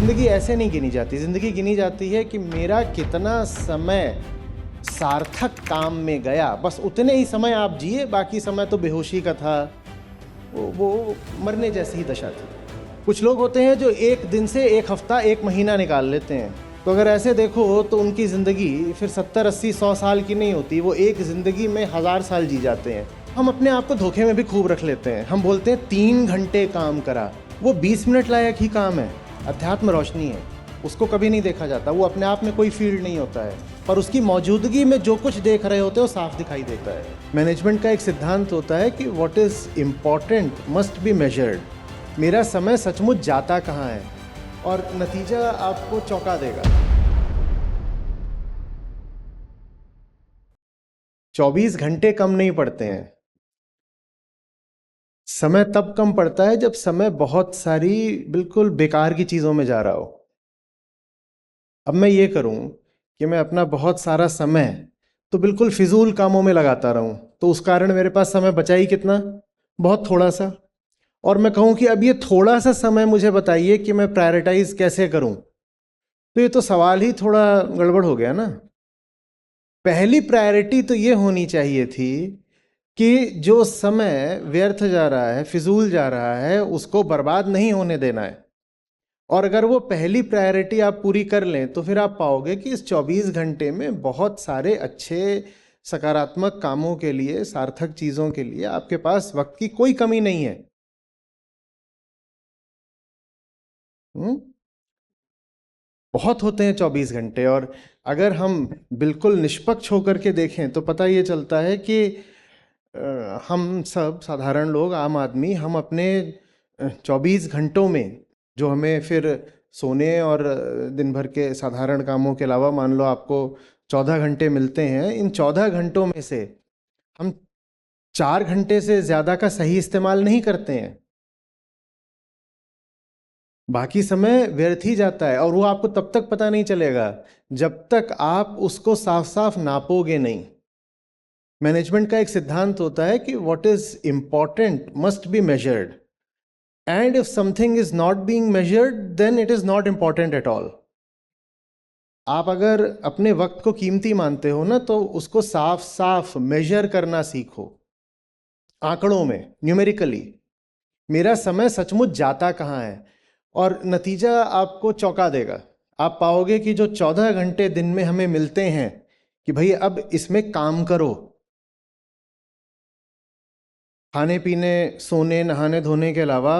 ज़िंदगी ऐसे नहीं गिनी जाती। ज़िंदगी गिनी जाती है कि मेरा कितना समय सार्थक काम में गया। बस उतने ही समय आप जिए, बाकी समय तो बेहोशी का था, वो मरने जैसी ही दशा थी। कुछ लोग होते हैं जो एक दिन से एक हफ्ता, एक महीना निकाल लेते हैं। तो अगर ऐसे देखो तो उनकी ज़िंदगी फिर 70, 80, 100 साल की नहीं होती, वो एक ज़िंदगी में 1000 साल जी जाते हैं। हम अपने आप को धोखे में भी खूब रख लेते हैं। हम बोलते हैं 3 घंटे काम करा, वो 20 मिनट लायक ही काम है। अध्यात्म रोशनी है, उसको कभी नहीं देखा जाता। वो अपने आप में कोई फील्ड नहीं होता है, पर उसकी मौजूदगी में जो कुछ देख रहे होते हैं वो साफ दिखाई देता है। मैनेजमेंट का एक सिद्धांत होता है कि what is important must be measured. मेरा समय सचमुच जाता कहाँ है, और नतीजा आपको चौंका देगा। 24 घंटे कम नहीं पड़ते हैं। समय तब कम पड़ता है जब समय बहुत सारी बिल्कुल बेकार की चीज़ों में जा रहा हो। अब मैं ये करूं कि मैं अपना बहुत सारा समय तो बिल्कुल फिजूल कामों में लगाता रहूं, तो उस कारण मेरे पास समय बचा ही कितना, बहुत थोड़ा सा। और मैं कहूं कि अब ये थोड़ा सा समय मुझे बताइए कि मैं प्रायोरिटाइज कैसे करूं, तो ये तो सवाल ही थोड़ा गड़बड़ हो गया ना। पहली प्रायोरिटी तो ये होनी चाहिए थी कि जो समय व्यर्थ जा रहा है, फिजूल जा रहा है, उसको बर्बाद नहीं होने देना है। और अगर वो पहली प्रायोरिटी आप पूरी कर लें तो फिर आप पाओगे कि इस 24 घंटे में बहुत सारे अच्छे सकारात्मक कामों के लिए, सार्थक चीज़ों के लिए आपके पास वक्त की कोई कमी नहीं है। बहुत होते हैं 24 घंटे। और अगर हम बिल्कुल निष्पक्ष होकर के देखें तो पता ये चलता है कि हम सब साधारण लोग, आम आदमी, हम अपने 24 घंटों में जो हमें फिर सोने और दिन भर के साधारण कामों के अलावा मान लो आपको 14 घंटे मिलते हैं, इन 14 घंटों में से हम 4 घंटे से ज़्यादा का सही इस्तेमाल नहीं करते हैं। बाकी समय व्यर्थ ही जाता है, और वो आपको तब तक पता नहीं चलेगा जब तक आप उसको साफ साफ नापोगे नहीं। मैनेजमेंट का एक सिद्धांत होता है कि what is important must be measured, and if something is not being measured then it is not important at all. आप अगर अपने वक्त को कीमती मानते हो ना, तो उसको साफ साफ मेजर करना सीखो, आंकड़ों में, न्यूमेरिकली। मेरा समय सचमुच जाता कहाँ है, और नतीजा आपको चौंका देगा। आप पाओगे कि जो 14 घंटे दिन में हमें मिलते हैं कि भाई अब इसमें काम करो, खाने पीने, सोने, नहाने धोने के अलावा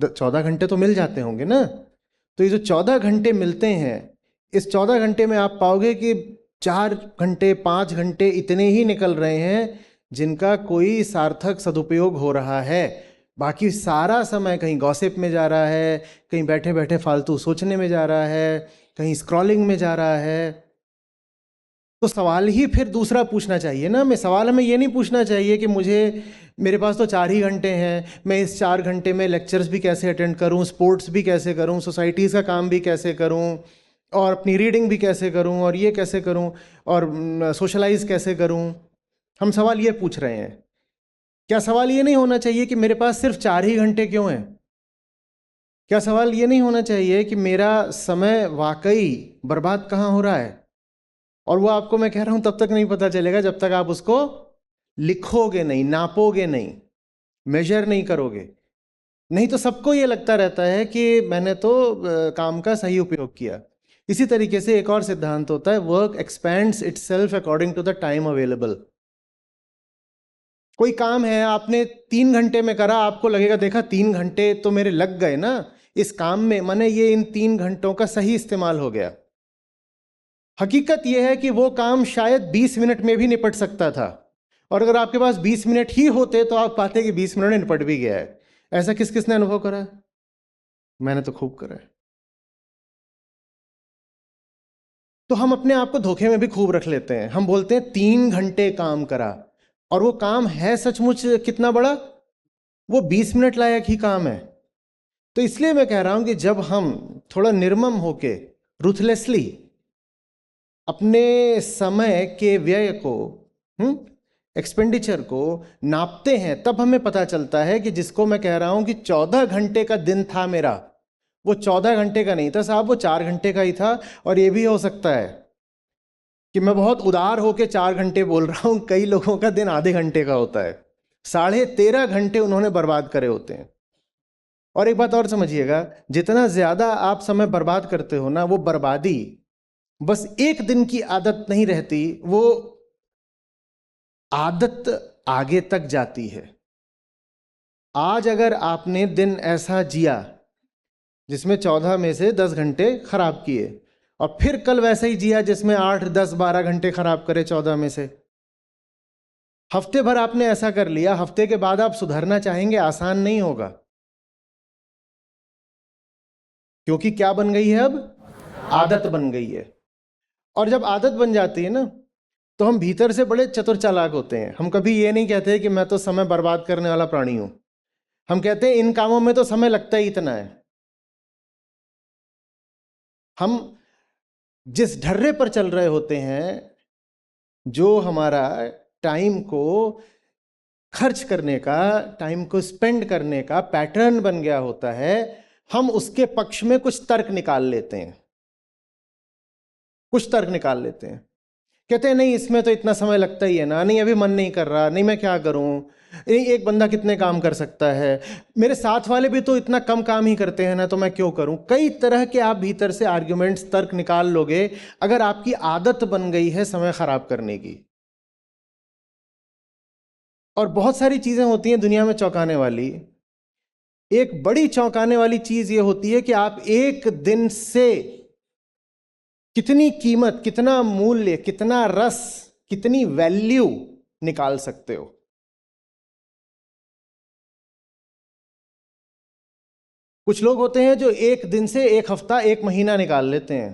14 घंटे तो मिल जाते होंगे ना। तो ये जो 14 घंटे मिलते हैं, इस 14 घंटे में आप पाओगे कि 4 घंटे, 5 घंटे इतने ही निकल रहे हैं जिनका कोई सार्थक सदुपयोग हो रहा है। बाकी सारा समय कहीं गॉसिप में जा रहा है, कहीं बैठे बैठे फालतू सोचने में जा रहा है, कहीं स्क्रॉलिंग में जा रहा है। तो सवाल ही फिर दूसरा पूछना चाहिए ना। मैं सवाल हमें ये नहीं पूछना चाहिए कि मेरे पास तो 4 ही घंटे हैं, मैं इस 4 घंटे में लेक्चर्स भी कैसे अटेंड करूं, स्पोर्ट्स भी कैसे करूं, सोसाइटीज़ का काम भी कैसे करूं, और अपनी रीडिंग भी कैसे करूं, और ये कैसे करूं, और सोशलाइज कैसे करूं। हम सवाल ये पूछ रहे हैं। क्या सवाल ये नहीं होना चाहिए कि मेरे पास सिर्फ 4 ही घंटे क्यों हैं? क्या सवाल ये नहीं होना चाहिए कि मेरा समय वाकई बर्बाद कहाँ हो रहा है? और वो आपको मैं कह रहा हूं तब तक नहीं पता चलेगा जब तक आप उसको लिखोगे नहीं, नापोगे नहीं, मेजर नहीं करोगे। नहीं तो सबको ये लगता रहता है कि मैंने तो काम का सही उपयोग किया। इसी तरीके से एक और सिद्धांत होता है, work expands itself according to the time available. कोई काम है आपने 3 घंटे में करा, आपको लगेगा देखा 3 घंटे तो मेरे लग गए ना इस काम में, माने ये इन 3 घंटों का सही इस्तेमाल हो गया। हकीकत यह है कि वो काम शायद 20 मिनट में भी निपट सकता था, और अगर आपके पास 20 मिनट ही होते तो आप पाते कि 20 मिनट में निपट भी गया है। ऐसा किस किसने अनुभव करा है? मैंने तो खूब करा है। तो हम अपने आप को धोखे में भी खूब रख लेते हैं। हम बोलते हैं 3 घंटे काम करा, और वो काम है सचमुच कितना बड़ा, वो 20 मिनट लायक ही काम है। तो इसलिए मैं कह रहा हूं कि जब हम थोड़ा निर्मम होके, रुथलेसली अपने समय के व्यय को, एक्सपेंडिचर को नापते हैं, तब हमें पता चलता है कि जिसको मैं कह रहा हूं कि 14 घंटे का दिन था मेरा, वो 14 घंटे का नहीं था साहब, वो 4 घंटे का ही था। और ये भी हो सकता है कि मैं बहुत उदार होके 4 घंटे बोल रहा हूं, कई लोगों का दिन आधे घंटे का होता है। 13.5 घंटे उन्होंने बर्बाद करे होते हैं। और एक बात और समझिएगा, जितना ज्यादा आप समय बर्बाद करते हो ना, वो बर्बादी बस एक दिन की आदत नहीं रहती, वो आदत आगे तक जाती है। आज अगर आपने दिन ऐसा जिया जिसमें 14 में से 10 घंटे खराब किए, और फिर कल वैसा ही जिया जिसमें 8, 10, 12 घंटे खराब करे 14 में से, हफ्ते भर आपने ऐसा कर लिया, हफ्ते के बाद आप सुधरना चाहेंगे, आसान नहीं होगा। क्योंकि क्या बन गई है अब? आदत बन गई है। और जब आदत बन जाती है ना, तो हम भीतर से बड़े चतुर चालाक होते हैं। हम कभी ये नहीं कहते कि मैं तो समय बर्बाद करने वाला प्राणी हूं। हम कहते हैं इन कामों में तो समय लगता ही इतना है। हम जिस ढर्रे पर चल रहे होते हैं, जो हमारा टाइम को खर्च करने का, टाइम को स्पेंड करने का पैटर्न बन गया होता है, हम उसके पक्ष में कुछ तर्क निकाल लेते हैं। कुछ तर्क निकाल लेते हैं, कहते हैं नहीं इसमें तो इतना समय लगता ही है ना, नहीं अभी मन नहीं कर रहा, नहीं मैं क्या करूं, नहीं एक बंदा कितने काम कर सकता है, मेरे साथ वाले भी तो इतना कम काम ही करते हैं ना, तो मैं क्यों करूं। कई तरह के आप भीतर से आर्ग्यूमेंट्स, तर्क निकाल लोगे, अगर आपकी आदत बन गई है समय खराब करने की। और बहुत सारी चीजें होती हैं दुनिया में चौंकाने वाली। एक बड़ी चौंकाने वाली चीज ये होती है कि आप एक दिन से कितनी कीमत, कितना मूल्य, कितना रस, कितनी वैल्यू निकाल सकते हो। कुछ लोग होते हैं जो एक दिन से एक हफ्ता, एक महीना निकाल लेते हैं।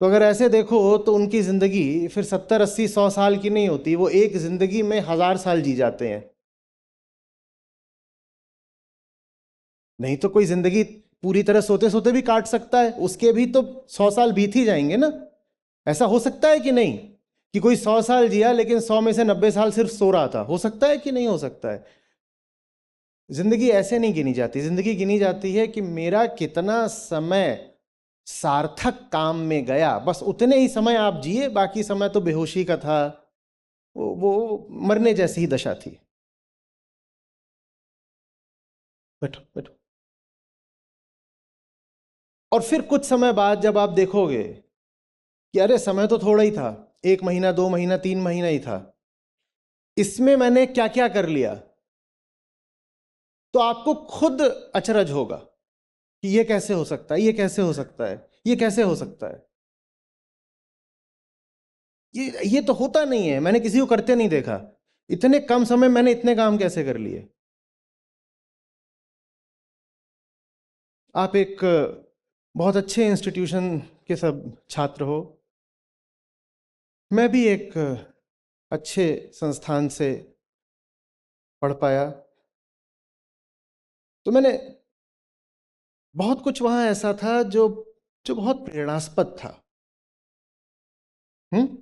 तो अगर ऐसे देखो तो उनकी जिंदगी फिर 70, 80, 100 साल की नहीं होती, वो एक जिंदगी में 1000 साल जी जाते हैं। नहीं तो कोई जिंदगी पूरी तरह सोते सोते भी काट सकता है, उसके भी तो 100 साल बीत ही जाएंगे ना। ऐसा हो सकता है कि नहीं, कि कोई 100 साल जिया लेकिन 100 में से 90 साल सिर्फ सो रहा था? हो सकता है कि नहीं हो सकता है? जिंदगी ऐसे नहीं गिनी जाती। जिंदगी गिनी जाती है कि मेरा कितना समय सार्थक काम में गया। बस उतने ही समय आप जिए, बाकी समय तो बेहोशी का था, वो मरने जैसी ही दशा थी। बैठो बैठो। और फिर कुछ समय बाद जब आप देखोगे कि अरे समय तो थोड़ा ही था, 1 महीना, 2 महीना, 3 महीना ही था, इसमें मैंने क्या क्या कर लिया, तो आपको खुद अचरज होगा कि ये कैसे हो सकता है, ये कैसे हो सकता है, ये कैसे हो सकता है। ये तो होता नहीं है, मैंने किसी को करते नहीं देखा। इतने कम समय मैंने इतने काम कैसे कर लिए। आप एक बहुत अच्छे इंस्टीट्यूशन के सब छात्र हो, मैं भी एक अच्छे संस्थान से पढ़ पाया, तो मैंने बहुत कुछ वहाँ ऐसा था जो जो बहुत प्रेरणास्पद था। हम्म।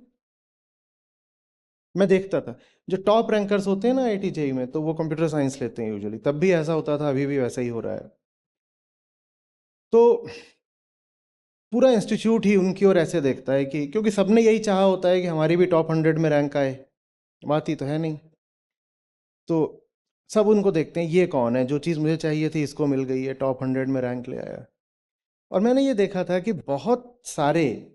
मैं देखता था जो टॉप रैंकर्स होते हैं ना आईआईटी जेईई में, तो वो कंप्यूटर साइंस लेते हैं यूजुअली, तब भी ऐसा होता था, अभी भी वैसा ही हो रहा है। तो पूरा इंस्टीट्यूट ही उनकी ओर ऐसे देखता है कि क्योंकि सबने यही चाहा होता है कि हमारी भी टॉप 100 में रैंक आए, बात ही तो है नहीं। तो सब उनको देखते हैं, ये कौन है, जो चीज़ मुझे चाहिए थी इसको मिल गई है, टॉप 100 में रैंक ले आया। और मैंने ये देखा था कि बहुत सारे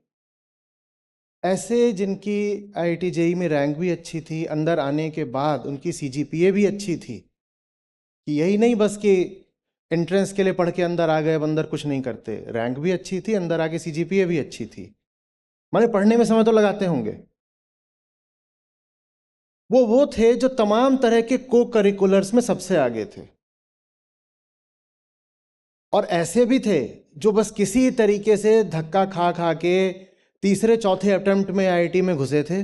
ऐसे जिनकी आईआईटी जेईई में रैंक भी अच्छी थी, अंदर आने के बाद उनकी सीजीपीए भी अच्छी थी, कि यही नहीं बस कि एंट्रेंस के लिए पढ़ के अंदर आ गए, अब अंदर कुछ नहीं करते, रैंक भी अच्छी थी, अंदर आके सीजीपीए भी अच्छी थी, माने पढ़ने में समय तो लगाते होंगे। वो थे जो तमाम तरह के को करिकुलर्स में सबसे आगे थे। और ऐसे भी थे जो बस किसी तरीके से धक्का खा खा के तीसरे चौथे अटेम्प्ट में आईआईटी में घुसे थे,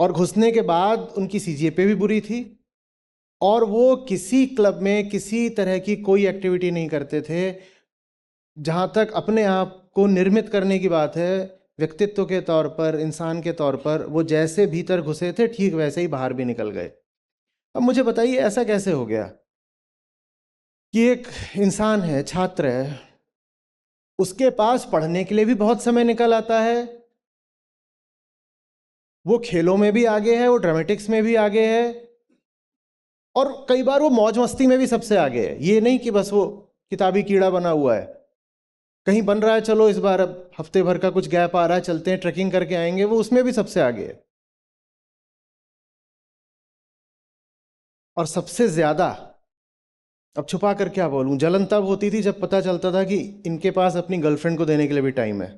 और घुसने के बाद उनकी सीजीपीए भी बुरी थी, और वो किसी क्लब में किसी तरह की कोई एक्टिविटी नहीं करते थे। जहाँ तक अपने आप को निर्मित करने की बात है, व्यक्तित्व के तौर पर, इंसान के तौर पर, वो जैसे भीतर घुसे थे ठीक वैसे ही बाहर भी निकल गए। अब मुझे बताइए ऐसा कैसे हो गया कि एक इंसान है, छात्र है, उसके पास पढ़ने के लिए भी बहुत समय निकल आता है, वो खेलों में भी आगे है, वो ड्रामेटिक्स में भी आगे है, और कई बार वो मौज मस्ती में भी सबसे आगे है। ये नहीं कि बस वो किताबी कीड़ा बना हुआ है, कहीं बन रहा है, चलो इस बार अब हफ्ते भर का कुछ गैप आ रहा है, चलते हैं ट्रैकिंग करके आएंगे, वो उसमें भी सबसे आगे है। और सबसे ज्यादा, अब छुपा कर क्या बोलूं, जलन तब होती थी जब पता चलता था कि इनके पास अपनी गर्लफ्रेंड को देने के लिए भी टाइम है।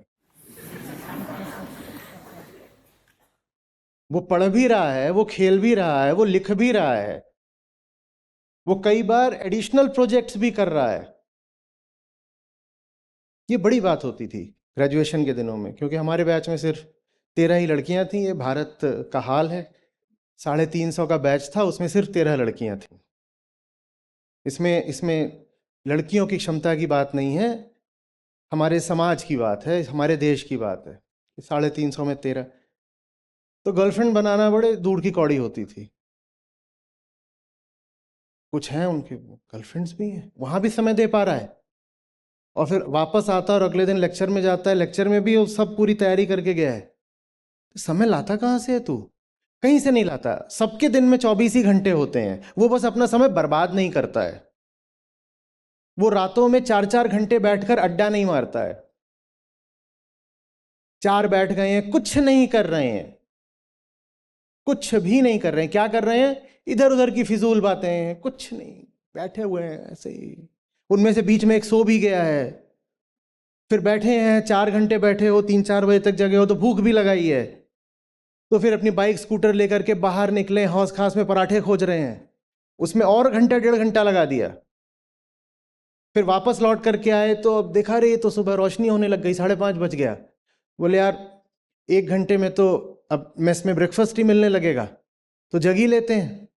वो पढ़ भी रहा है, वो खेल भी रहा है, वो लिख भी रहा है, वो कई बार एडिशनल प्रोजेक्ट्स भी कर रहा है। ये बड़ी बात होती थी ग्रेजुएशन के दिनों में, क्योंकि हमारे बैच में सिर्फ 13 ही लड़कियां थीं। ये भारत का हाल है, 350 का बैच था, उसमें सिर्फ 13 लड़कियां थीं। इसमें इसमें लड़कियों की क्षमता की बात नहीं है, हमारे समाज की बात है, हमारे देश की बात है। 350 में 13, तो गर्लफ्रेंड बनाना बड़े दूर की कौड़ी होती थी। कुछ हैं उनके गर्लफ्रेंड्स भी हैं, वहां भी समय दे पा रहा है, और फिर वापस आता है और अगले दिन लेक्चर में जाता है, लेक्चर में भी वो सब पूरी तैयारी करके गया है। तो समय लाता कहाँ से है तू? कहीं से नहीं लाता। सबके दिन में 24 ही घंटे होते हैं, वो बस अपना समय बर्बाद नहीं करता है। वो रातों में 4-4 घंटे बैठकर अड्डा नहीं मारता है। 4 बैठ गए हैं, कुछ नहीं कर रहे हैं, कुछ भी नहीं कर रहे हैं। क्या कर रहे हैं? इधर उधर की फिजूल बातें हैं, कुछ नहीं, बैठे हुए हैं ऐसे ही। उनमें से बीच में एक सो भी गया है, फिर बैठे हैं 4 घंटे बैठे हो, 3-4 बजे तक जगे हो, तो भूख भी लगाई है, तो फिर अपनी बाइक स्कूटर लेकर के बाहर निकले, हौस खास में पराठे खोज रहे हैं, उसमें और घंटा 1.5 घंटा लगा दिया। फिर वापस लौट करके आए तो अब देखा रे, तो सुबह रोशनी होने लग गई, 5:30 बज गया। बोले यार 1 घंटे में तो अब मेस में ब्रेकफास्ट ही मिलने लगेगा, तो जग ही लेते हैं।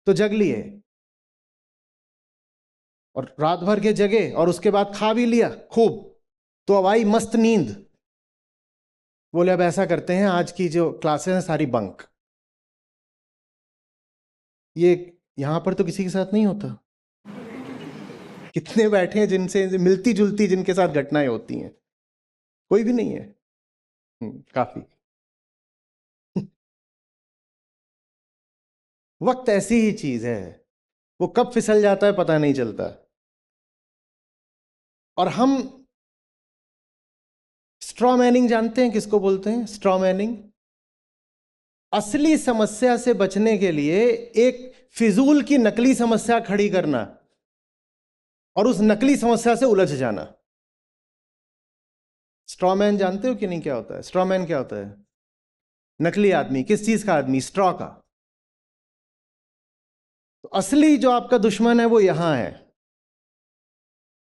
तो जग लिए, और रात भर के जगे, और उसके बाद खा भी लिया खूब, तो अब आई मस्त नींद। बोले अब ऐसा करते हैं, आज की जो क्लासेस हैं सारी बंक। ये यहां पर तो किसी के साथ नहीं होता। कितने बैठे हैं जिनसे मिलती जुलती जिनके साथ घटनाएं होती हैं? कोई भी नहीं है। काफी। वक्त ऐसी ही चीज है, वो कब फिसल जाता है पता नहीं चलता। और हम स्ट्रॉ मैनिंग जानते हैं किसको बोलते हैं? Straw Manning. असली समस्या से बचने के लिए एक फिजूल की नकली समस्या खड़ी करना, और उस नकली समस्या से उलझ जाना। स्ट्रॉमैन जानते हो कि नहीं क्या होता है? स्ट्रॉमैन क्या होता है? नकली आदमी। किस चीज का आदमी? स्ट्रॉ का। तो असली जो आपका दुश्मन है वो यहां है,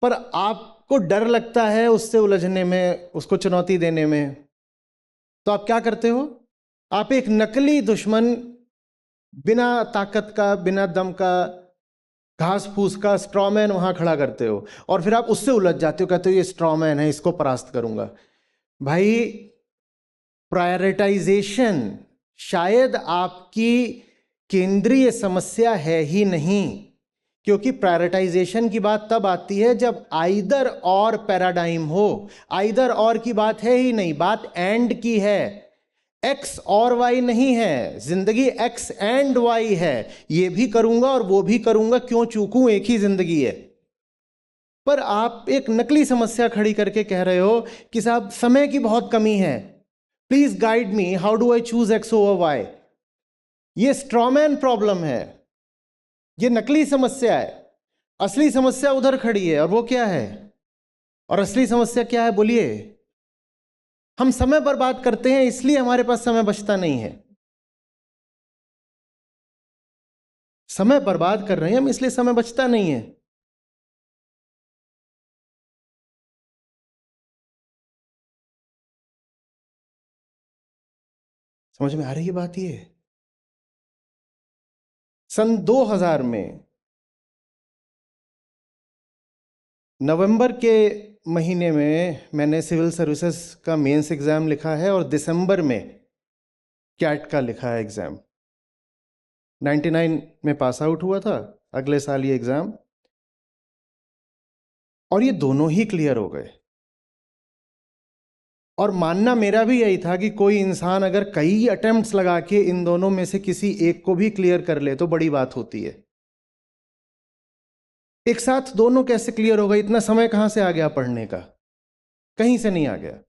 पर आपको डर लगता है उससे उलझने में, उसको चुनौती देने में। तो आप क्या करते हो? आप एक नकली दुश्मन, बिना ताकत का, बिना दम का, घास फूस का स्ट्रॉमैन वहां खड़ा करते हो, और फिर आप उससे उलझ जाते हो, कहते हो ये स्ट्रॉमैन है, इसको परास्त करूंगा। भाई, प्रायोरिटाइजेशन शायद आपकी केंद्रीय समस्या है ही नहीं, क्योंकि प्रायोरिटाइजेशन की बात तब आती है जब आइदर और पैराडाइम हो। आइदर और की बात है ही नहीं, बात एंड की है। एक्स और वाई नहीं है, जिंदगी एक्स एंड वाई है। ये भी करूंगा और वो भी करूंगा, क्यों चूकूं, एक ही जिंदगी है। पर आप एक नकली समस्या खड़ी करके कह रहे हो कि साहब समय की बहुत कमी है, please guide me, how do I choose X over Y. ये स्ट्रॉमैन प्रॉब्लम है, ये नकली समस्या है। असली समस्या उधर खड़ी है, और वो क्या है? और असली समस्या क्या है बोलिए? हम समय बर्बाद करते हैं, इसलिए हमारे पास समय बचता नहीं है। समय बर्बाद कर रहे हैं हम, इसलिए समय बचता नहीं है। समझ में आ रही है बात? ये सन 2000 में नवंबर के महीने में मैंने सिविल सर्विसेज का मेंस एग्जाम लिखा है, और दिसंबर में कैट का लिखा है एग्जाम। 99 में पास आउट हुआ था, अगले साल ये एग्जाम। और ये दोनों ही क्लियर हो गए। और मानना मेरा भी यही था कि कोई इंसान अगर कई अटेम्प्ट्स लगा के इन दोनों में से किसी एक को भी क्लियर कर ले तो बड़ी बात होती है। एक साथ दोनों कैसे क्लियर हो गए? इतना समय कहां से आ गया पढ़ने का? कहीं से नहीं आ गया,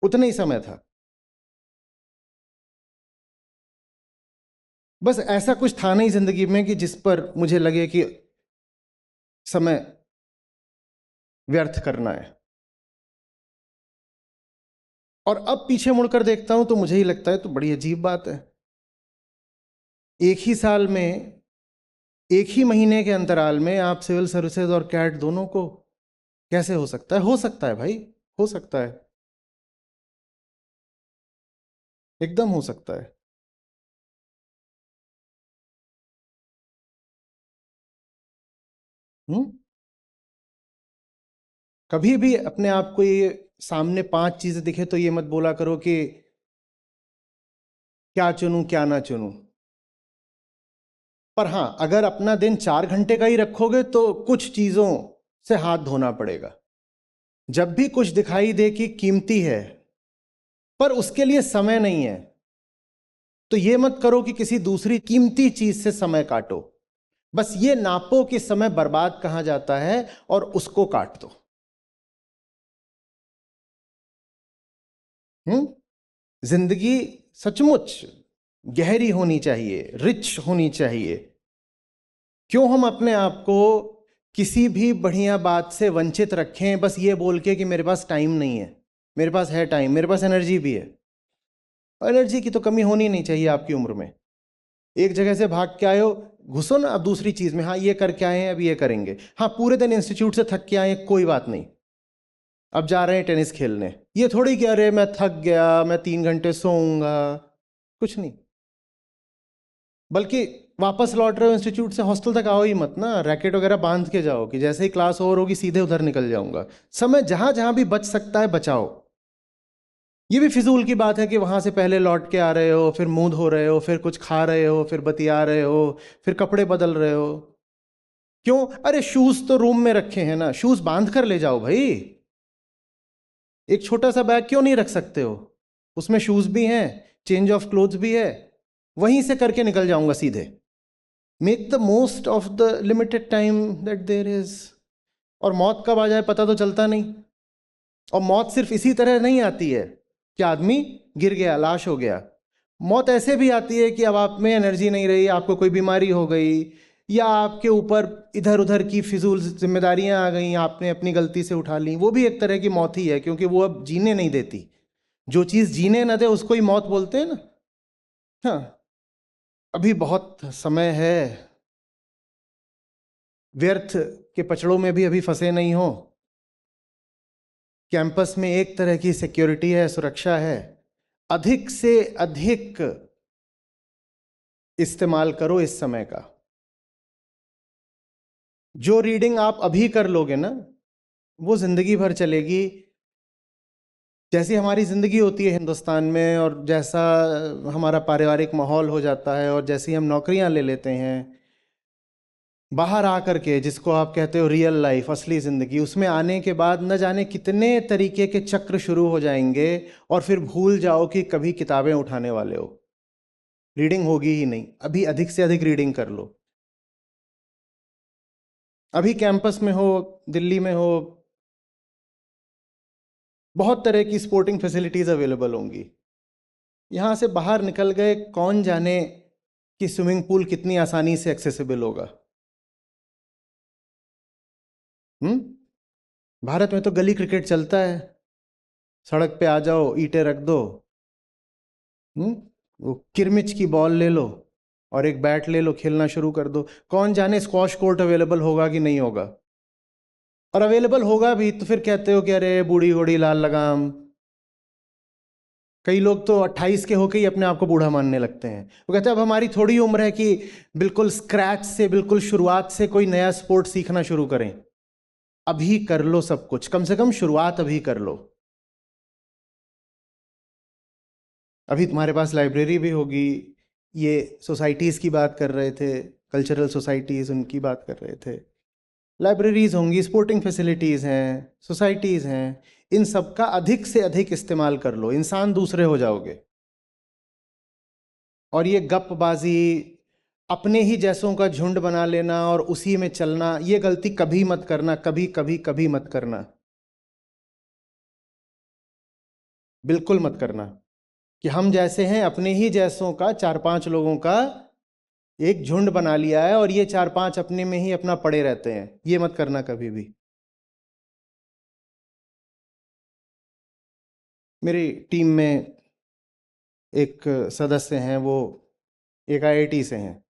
उतना ही समय था। बस ऐसा कुछ था नहीं जिंदगी में कि जिस पर मुझे लगे कि समय व्यर्थ करना है। और अब पीछे मुड़कर देखता हूं तो मुझे ही लगता है तो बड़ी अजीब बात है। एक ही साल में, एक ही महीने के अंतराल में आप सिविल सर्विसेज और कैट दोनों को कैसे हो सकता है? हो सकता है भाई, हो सकता है, एकदम हो सकता है। हम्म। कभी भी अपने आप को ये सामने पांच चीजें दिखे तो ये मत बोला करो कि क्या चुनूं क्या ना चुनूं। पर हाँ, अगर अपना दिन 4 घंटे का ही रखोगे तो कुछ चीजों से हाथ धोना पड़ेगा। जब भी कुछ दिखाई दे कि कीमती है पर उसके लिए समय नहीं है, तो ये मत करो कि किसी दूसरी कीमती चीज से समय काटो। बस ये नापो कि समय बर्बाद कहां जाता है और उसको काट दो। जिंदगी सचमुच गहरी होनी चाहिए, रिच होनी चाहिए। क्यों हम अपने आप को किसी भी बढ़िया बात से वंचित रखें बस ये बोल के कि मेरे पास टाइम नहीं है? मेरे पास है टाइम, मेरे पास एनर्जी भी है। एनर्जी की तो कमी होनी नहीं चाहिए आपकी उम्र में। एक जगह से भाग के आए हो, घुसो ना अब दूसरी चीज में। हाँ, ये करके आए हैं, अब ये करेंगे। हाँ, पूरे दिन इंस्टीट्यूट से थक के आए हैं, कोई बात नहीं, अब जा रहे हैं टेनिस खेलने। ये थोड़ी कि अरे मैं थक गया, मैं 3 घंटे सोऊंगा। कुछ नहीं। बल्कि वापस लौट रहे हो इंस्टीट्यूट से, हॉस्टल तक आओ ही मत ना, रैकेट वगैरह बांध के जाओ कि जैसे ही क्लास ओवर होगी सीधे उधर निकल जाऊंगा। समय जहां जहां भी बच सकता है बचाओ। ये भी फिजूल की बात है कि वहां से पहले लौट के आ रहे हो, फिर मुंह धो रहे हो, फिर कुछ खा रहे हो, फिर बतिया रहे हो, फिर कपड़े बदल रहे हो। क्यों? अरे शूज तो रूम में रखे हैं ना, शूज बांध कर ले जाओ भाई। एक छोटा सा बैग क्यों नहीं रख सकते हो? उसमें शूज भी हैं, चेंज ऑफ क्लोथ्स भी है, वहीं से करके निकल जाऊंगा सीधे। Make the most of the limited time that there is. और मौत कब आ जाए पता तो चलता नहीं। और मौत सिर्फ इसी तरह नहीं आती है कि आदमी गिर गया, लाश हो गया। मौत ऐसे भी आती है कि अब आप में एनर्जी नहीं रही, आपको कोई बीमारी हो गई, या आपके ऊपर इधर उधर की फिजूल जिम्मेदारियां आ गई, आपने अपनी गलती से उठा ली। वो भी एक तरह की मौत ही है, क्योंकि वो अब जीने नहीं देती। जो चीज़ जीने न दे उसको ही मौत बोलते हैं ना। हाँ, अभी बहुत समय है। व्यर्थ के पचड़ों में भी अभी फंसे नहीं हो। कैंपस में एक तरह की सिक्योरिटी है, सुरक्षा है। अधिक से अधिक इस्तेमाल करो इस समय का। जो रीडिंग आप अभी कर लोगे ना, वो जिंदगी भर चलेगी। जैसी हमारी ज़िंदगी होती है हिंदुस्तान में, और जैसा हमारा पारिवारिक माहौल हो जाता है, और जैसी हम नौकरियां ले लेते हैं, बाहर आकर के जिसको आप कहते हो रियल लाइफ, असली ज़िंदगी, उसमें आने के बाद न जाने कितने तरीके के चक्र शुरू हो जाएंगे। और फिर भूल जाओ कि कभी किताबें उठाने वाले हो। रीडिंग होगी ही नहीं। अभी अधिक से अधिक रीडिंग कर लो। अभी कैंपस में हो, दिल्ली में हो, बहुत तरह की स्पोर्टिंग फैसिलिटीज़ अवेलेबल होंगी। यहाँ से बाहर निकल गए, कौन जाने कि स्विमिंग पूल कितनी आसानी से एक्सेसिबल होगा। हम्म। भारत में तो गली क्रिकेट चलता है। सड़क पे आ जाओ, ईंटें रख दो, हम्म, वो किरमिच की बॉल ले लो और एक बैट ले लो, खेलना शुरू कर दो। कौन जाने स्क्वॉश कोर्ट अवेलेबल होगा कि नहीं होगा। और अवेलेबल होगा भी तो फिर कहते हो कि अरे बूढ़ी घोड़ी लाल लगाम। कई लोग तो 28 के होके ही अपने आप को बूढ़ा मानने लगते हैं। वो कहते हैं अब हमारी थोड़ी उम्र है कि बिल्कुल स्क्रैच से, बिल्कुल शुरुआत से कोई नया स्पोर्ट सीखना शुरू करें। अभी कर लो सब कुछ, कम से कम शुरुआत अभी कर लो। अभी तुम्हारे पास लाइब्रेरी भी होगी। ये सोसाइटीज़ की बात कर रहे थे, कल्चरल सोसाइटीज़, उनकी बात कर रहे थे। लाइब्रेरीज होंगी, स्पोर्टिंग फैसिलिटीज़ हैं, सोसाइटीज़ हैं, इन सब का अधिक से अधिक इस्तेमाल कर लो, इंसान दूसरे हो जाओगे। और ये गपबाजी, अपने ही जैसों का झुंड बना लेना और उसी में चलना, ये गलती कभी मत करना, कभी कभी कभी मत करना, बिल्कुल मत करना। कि हम जैसे हैं, अपने ही जैसों का 4-5 लोगों का एक झुंड बना लिया है और ये 4-5 अपने में ही अपना पड़े रहते हैं, ये मत करना कभी भी। मेरी टीम में एक सदस्य हैं, वो एक आईआईटी से हैं।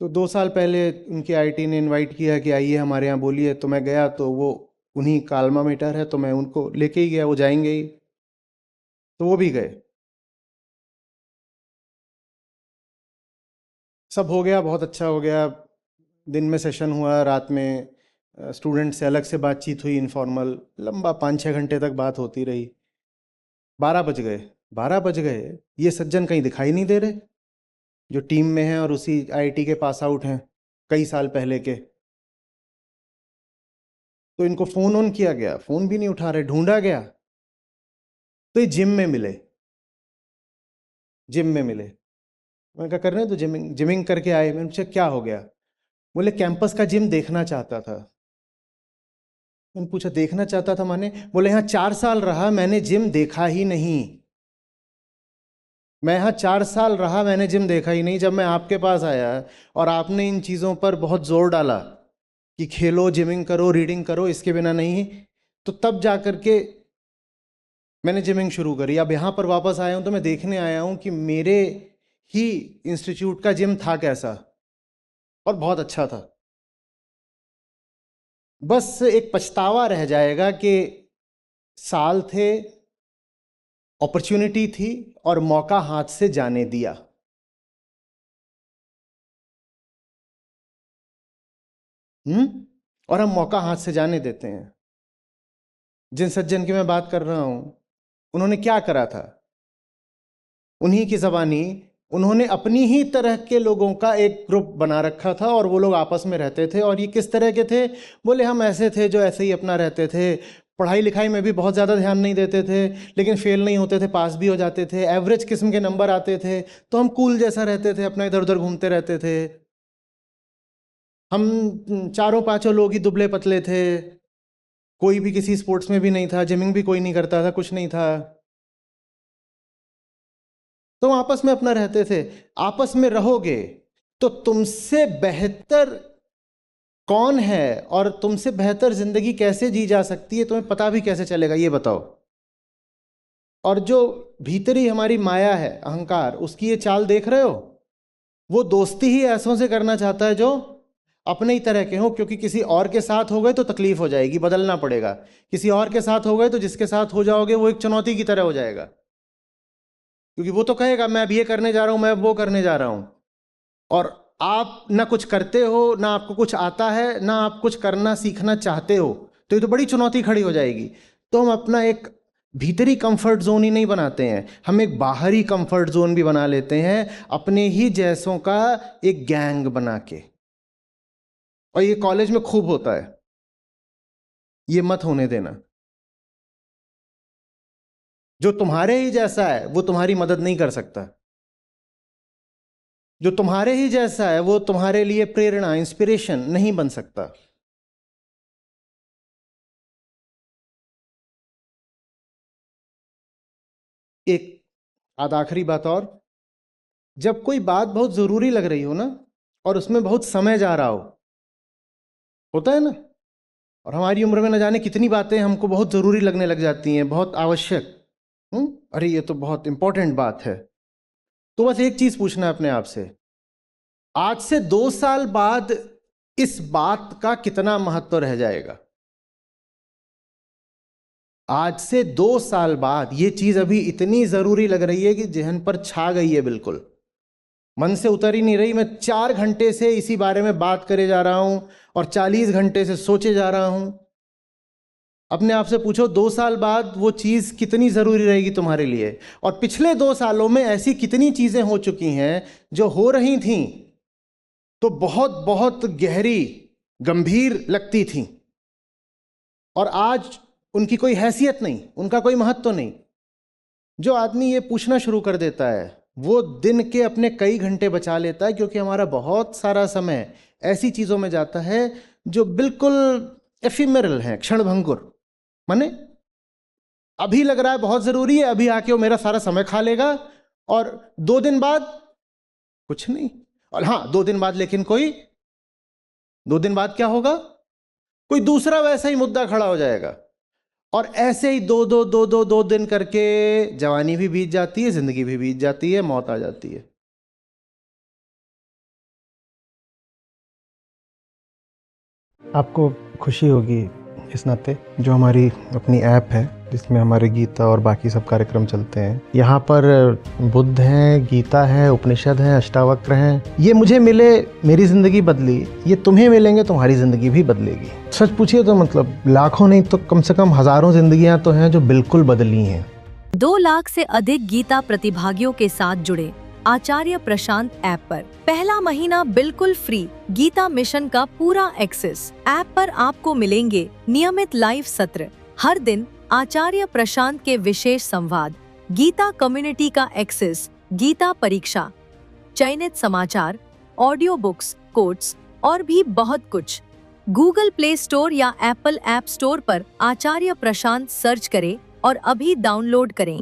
तो 2 साल पहले उनकी आईआईटी ने इनवाइट किया कि आइए हमारे यहाँ बोलिए, तो मैं गया, तो वो उन्हीं का अल्मा मेटर है, तो मैं उनको लेके ही गया, वो जाएंगे ही, तो वो भी गए। सब हो गया, बहुत अच्छा हो गया। दिन में सेशन हुआ, रात में स्टूडेंट से अलग से बातचीत हुई, इनफॉर्मल, लंबा 5-6 घंटे तक बात होती रही। 12 बज गए। 12 बज गए, ये सज्जन कहीं दिखाई नहीं दे रहे, जो टीम में हैं और उसी आईआईटी के पास आउट हैं कई साल पहले के। तो इनको फ़ोन ऑन किया गया, फ़ोन भी नहीं उठा रहे, ढूंढा गया, तो ये जिम में मिले। जिम में मिले, मैंने कहा कर रहे हैं, तो जिमिंग जिमिंग करके आए। मैंने पूछा क्या हो गया? बोले कैंपस का जिम देखना चाहता था। मैंने पूछा देखना चाहता था माने? बोले यहाँ 4 साल रहा, मैंने जिम देखा ही नहीं। मैं यहाँ 4 साल रहा, मैंने जिम देखा ही नहीं। जब मैं आपके पास आया और आपने इन चीज़ों पर बहुत जोर डाला कि खेलो, जिमिंग करो, रीडिंग करो, इसके बिना नहीं, तो तब जा कर के मैंने जिमिंग शुरू करी। अब यहाँ पर वापस आया हूँ तो मैं देखने आया हूँ कि मेरे ही इंस्टीट्यूट का जिम था कैसा, और बहुत अच्छा था। बस एक पछतावा रह जाएगा कि साल थे, अपॉर्चुनिटी थी और मौका हाथ से जाने दिया। और हम मौका हाथ से जाने देते हैं। जिन सज्जन की मैं बात कर रहा हूं, उन्होंने क्या करा था? उन्हीं की ज़बानी, उन्होंने अपनी ही तरह के लोगों का एक ग्रुप बना रखा था और वो लोग आपस में रहते थे। और ये किस तरह के थे? बोले हम ऐसे थे जो ऐसे ही अपना रहते थे, पढ़ाई लिखाई में भी बहुत ज़्यादा ध्यान नहीं देते थे, लेकिन फेल नहीं होते थे, पास भी हो जाते थे, एवरेज किस्म के नंबर आते थे, तो हम कूल जैसा रहते थे, अपना इधर उधर घूमते रहते थे। हम चारों पांचों लोग ही दुबले पतले थे, कोई भी किसी स्पोर्ट्स में भी नहीं था, जिमिंग भी कोई नहीं करता था, कुछ नहीं था, तो आपस में अपना रहते थे। आपस में रहोगे तो तुमसे बेहतर कौन है और तुमसे बेहतर जिंदगी कैसे जी जा सकती है, तुम्हें पता भी कैसे चलेगा, ये बताओ। और जो भीतरी हमारी माया है, अहंकार, उसकी ये चाल देख रहे हो? वो दोस्ती ही ऐसों से करना चाहता है जो अपने ही तरह के हो, क्योंकि किसी और के साथ हो गए तो तकलीफ हो जाएगी, बदलना पड़ेगा। किसी और के साथ हो गए तो जिसके साथ हो जाओगे वो एक चुनौती की तरह हो जाएगा, क्योंकि वो तो कहेगा मैं अब ये करने जा रहा हूं, मैं अब वो करने जा रहा हूं, और आप ना कुछ करते हो, ना आपको कुछ आता है, ना आप कुछ करना सीखना चाहते हो, तो ये तो बड़ी चुनौती खड़ी हो जाएगी। तो हम अपना एक भीतरी कंफर्ट जोन ही नहीं बनाते हैं, हम एक बाहरी कंफर्ट जोन भी बना लेते हैं, अपने ही जैसों का एक गैंग बना के। और ये कॉलेज में खूब होता है, ये मत होने देना। जो तुम्हारे ही जैसा है वो तुम्हारी मदद नहीं कर सकता, जो तुम्हारे ही जैसा है वो तुम्हारे लिए प्रेरणा, इंस्पिरेशन नहीं बन सकता। एक आध आखिरी बात और, जब कोई बात बहुत जरूरी लग रही हो ना, और उसमें बहुत समय जा रहा हो, होता है ना, और हमारी उम्र में न जाने कितनी बातें हमको बहुत जरूरी लगने लग जाती हैं, बहुत आवश्यक। अरे ये तो बहुत इंपॉर्टेंट बात है, तो बस एक चीज पूछना है अपने आप से, आज से 2 साल बाद इस बात का कितना महत्व रह जाएगा? आज से 2 साल बाद ये चीज अभी इतनी जरूरी लग रही है कि जहन पर छा गई है, बिल्कुल मन से उतर ही नहीं रही। मैं 4 घंटे से इसी बारे में बात करे जा रहा हूं और 40 घंटे से सोचे जा रहा हूं। अपने आप से पूछो 2 साल बाद वो चीज कितनी जरूरी रहेगी तुम्हारे लिए, और पिछले 2 सालों में ऐसी कितनी चीजें हो चुकी हैं जो हो रही थीं तो बहुत बहुत गहरी गंभीर लगती थीं, और आज उनकी कोई हैसियत नहीं, उनका कोई महत्व नहीं। जो आदमी ये पूछना शुरू कर देता है वो दिन के अपने कई घंटे बचा लेता है, क्योंकि हमारा बहुत सारा समय ऐसी चीज़ों में जाता है जो बिल्कुल एफिमेरल है, क्षणभंगुर। माने अभी लग रहा है बहुत ज़रूरी है, अभी आके वो मेरा सारा समय खा लेगा, और 2 दिन बाद कुछ नहीं। और हाँ, 2 दिन बाद लेकिन 2 दिन बाद क्या होगा? कोई दूसरा वैसा ही मुद्दा खड़ा हो जाएगा, और ऐसे ही दो दिन करके जवानी भी बीत जाती है, जिंदगी भी बीत जाती है, मौत आ जाती है। आपको खुशी होगी इस नाते जो हमारी अपनी ऐप है जिसमें हमारे गीता और बाकी सब कार्यक्रम चलते हैं, यहाँ पर बुद्ध हैं, गीता है, उपनिषद हैं, अष्टावक्र हैं। ये मुझे मिले, मेरी ज़िंदगी बदली, ये तुम्हें मिलेंगे, तुम्हारी ज़िंदगी भी बदलेगी। सच पूछिए तो मतलब लाखों नहीं तो कम से कम हज़ारों ज़िंदगियाँ तो हैं जो बिल्कुल बदली हैं। 2 लाख से अधिक गीता प्रतिभागियों के साथ जुड़े आचार्य प्रशांत ऐप पर पहला महीना बिल्कुल फ्री गीता मिशन का पूरा एक्सेस। ऐप पर आपको मिलेंगे नियमित लाइव सत्र, हर दिन आचार्य प्रशांत के विशेष संवाद, गीता कम्युनिटी का एक्सेस, गीता परीक्षा, चयनित समाचार, ऑडियो बुक्स, कोट्स और भी बहुत कुछ। गूगल प्ले स्टोर या एप्पल ऐप स्टोर पर आचार्य प्रशांत सर्च करें और अभी डाउनलोड करें।